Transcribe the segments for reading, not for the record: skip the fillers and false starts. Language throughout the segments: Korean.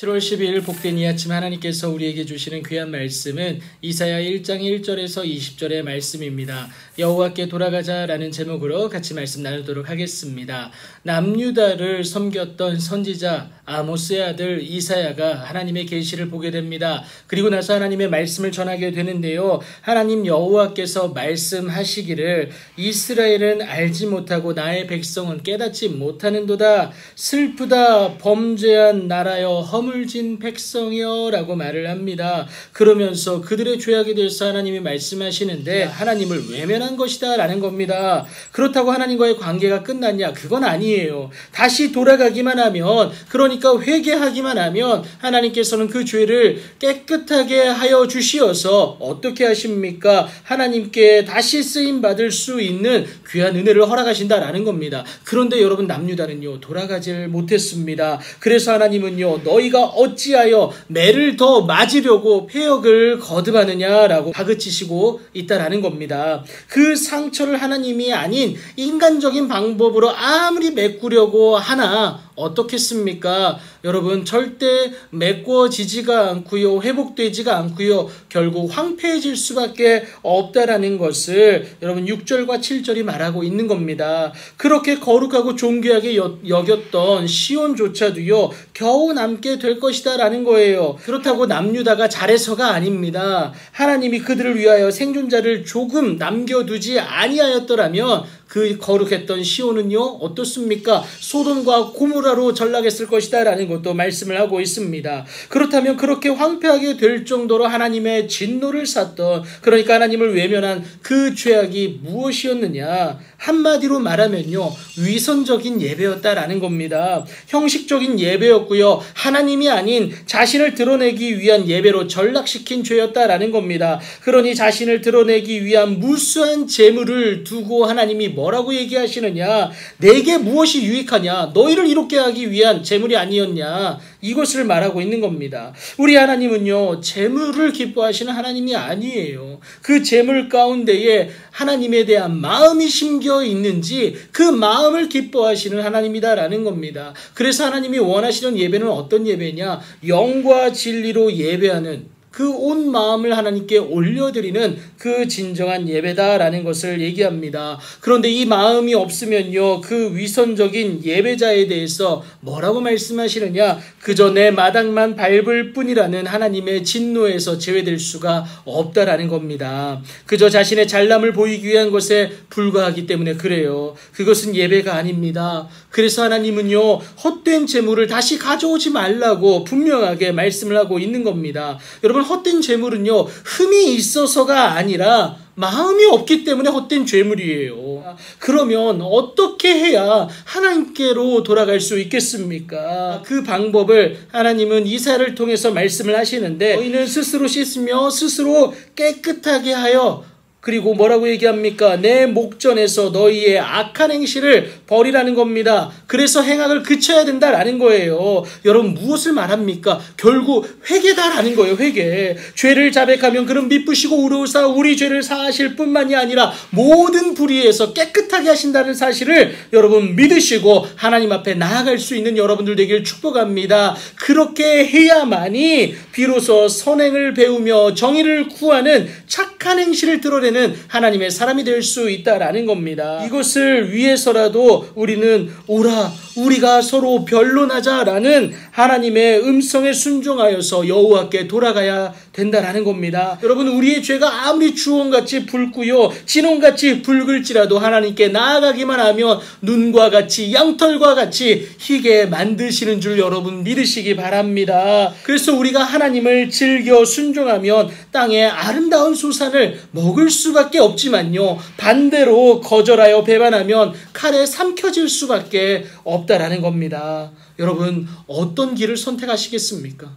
7월 12일 복된 이 아침 하나님께서 우리에게 주시는 귀한 말씀은 이사야 1장 1절에서 20절의 말씀입니다. 여호와께 돌아가자라는 제목으로 같이 말씀 나누도록 하겠습니다. 남유다를 섬겼던 선지자 아모스의 아들 이사야가 하나님의 계시를 보게 됩니다. 그리고 나서 하나님의 말씀을 전하게 되는데요. 하나님 여호와께서 말씀하시기를 이스라엘은 알지 못하고 나의 백성은 깨닫지 못하는도다. 슬프다 범죄한 나라여 허물진 백성이여 라고 말을 합니다. 그러면서 그들의 죄악에 대해서 하나님이 말씀하시는데 하나님을 외면한 것이다 라는 겁니다. 그렇다고 하나님과의 관계가 끝났냐? 그건 아니에요. 다시 돌아가기만 하면, 그러니까 회개하기만 하면 하나님께서는 그 죄를 깨끗하게 하여 주시어서 어떻게 하십니까? 하나님께 다시 쓰임받을 수 있는 귀한 은혜를 허락하신다라는 겁니다. 그런데 여러분, 남유다는요 돌아가질 못했습니다. 그래서 하나님은요 너희가 어찌하여 매를 더 맞으려고 패역을 거듭하느냐라고 다그치시고 있다라는 겁니다. 그 상처를 하나님이 아닌 인간적인 방법으로 아무리 메꾸려고 하나 어떻겠습니까? 여러분, 절대 메꿔지지가 않고요, 회복되지가 않고요, 결국 황폐해질 수밖에 없다라는 것을 여러분 6절과 7절이 말하고 있는 겁니다. 그렇게 거룩하고 존귀하게 여겼던 시온조차도요 겨우 남게 될 것이다 라는 거예요. 그렇다고 남유다가 잘해서가 아닙니다. 하나님이 그들을 위하여 생존자를 조금 남겨두지 아니하였더라면 그 거룩했던 시온은요 어떻습니까? 소돔과 고모라로 전락했을 것이다 라는 것도 말씀을 하고 있습니다. 그렇다면 그렇게 황폐하게 될 정도로 하나님의 진노를 샀던, 그러니까 하나님을 외면한 그 죄악이 무엇이었느냐? 한마디로 말하면요 위선적인 예배였다라는 겁니다. 형식적인 예배였고요, 하나님이 아닌 자신을 드러내기 위한 예배로 전락시킨 죄였다라는 겁니다. 그러니 자신을 드러내기 위한 무수한 재물을 두고 하나님이 뭐라고 얘기하시느냐? 내게 무엇이 유익하냐? 너희를 이롭게 하기 위한 재물이 아니었냐? 이것을 말하고 있는 겁니다. 우리 하나님은요 재물을 기뻐하시는 하나님이 아니에요. 그 재물 가운데에 하나님에 대한 마음이 심겨 있는지 그 마음을 기뻐하시는 하나님이다라는 겁니다. 그래서 하나님이 원하시는 예배는 어떤 예배냐? 영과 진리로 예배하는, 그 온 마음을 하나님께 올려드리는 그 진정한 예배다라는 것을 얘기합니다. 그런데 이 마음이 없으면요 그 위선적인 예배자에 대해서 뭐라고 말씀하시느냐? 그저 내 마당만 밟을 뿐이라는 하나님의 진노에서 제외될 수가 없다라는 겁니다. 그저 자신의 잘남을 보이기 위한 것에 불과하기 때문에 그래요. 그것은 예배가 아닙니다. 그래서 하나님은요 헛된 재물을 다시 가져오지 말라고 분명하게 말씀을 하고 있는 겁니다. 여러분, 헛된 재물은요 흠이 있어서가 아니라 마음이 없기 때문에 헛된 죄물이에요. 그러면 어떻게 해야 하나님께로 돌아갈 수 있겠습니까? 그 방법을 하나님은 이사야를 통해서 말씀을 하시는데, 너희는 스스로 씻으며 스스로 깨끗하게 하여, 그리고 뭐라고 얘기합니까? 내 목전에서 너희의 악한 행실을 버리라는 겁니다. 그래서 행악을 그쳐야 된다라는 거예요. 여러분, 무엇을 말합니까? 결국 회개다라는 거예요. 회개. 죄를 자백하면 그는 미쁘시고 의로우사 우리 죄를 사하실 뿐만이 아니라 모든 불의에서 깨끗하게 하신다는 사실을 여러분 믿으시고 하나님 앞에 나아갈 수 있는 여러분들 되길 축복합니다. 그렇게 해야만이 비로소 선행을 배우며 정의를 구하는 착한 행실을 드러내는 하나님의 사람이 될 수 있다라는 겁니다. 이것을 위해서라도 우리는 오라 우리가 서로 변론하자라는 하나님의 음성에 순종하여서 여호와께 돌아가야 된다라는 겁니다. 여러분, 우리의 죄가 아무리 주홍같이 붉고요 진홍같이 붉을지라도 하나님께 나아가기만 하면 눈과 같이 양털과 같이 희게 만드시는 줄 여러분 믿으시기 바랍니다. 그래서 우리가 하나님을 즐겨 순종하면 땅의 아름다운 소산을 먹을 수밖에 없지만요 반대로 거절하여 배반하면 칼에 삼켜질 수밖에 없다라는 겁니다. 여러분, 어떤 길을 선택하시겠습니까?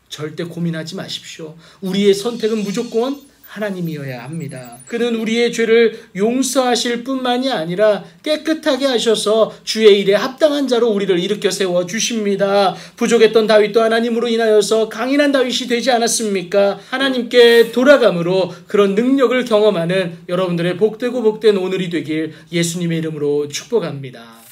절대 고민하지 마십시오. 우리의 선택은 무조건 하나님이어야 합니다. 그는 우리의 죄를 용서하실 뿐만이 아니라 깨끗하게 하셔서 주의 일에 합당한 자로 우리를 일으켜 세워 주십니다. 부족했던 다윗도 하나님으로 인하여서 강인한 다윗이 되지 않았습니까? 하나님께 돌아감으로 그런 능력을 경험하는 여러분들의 복되고 복된 오늘이 되길 예수님의 이름으로 축복합니다.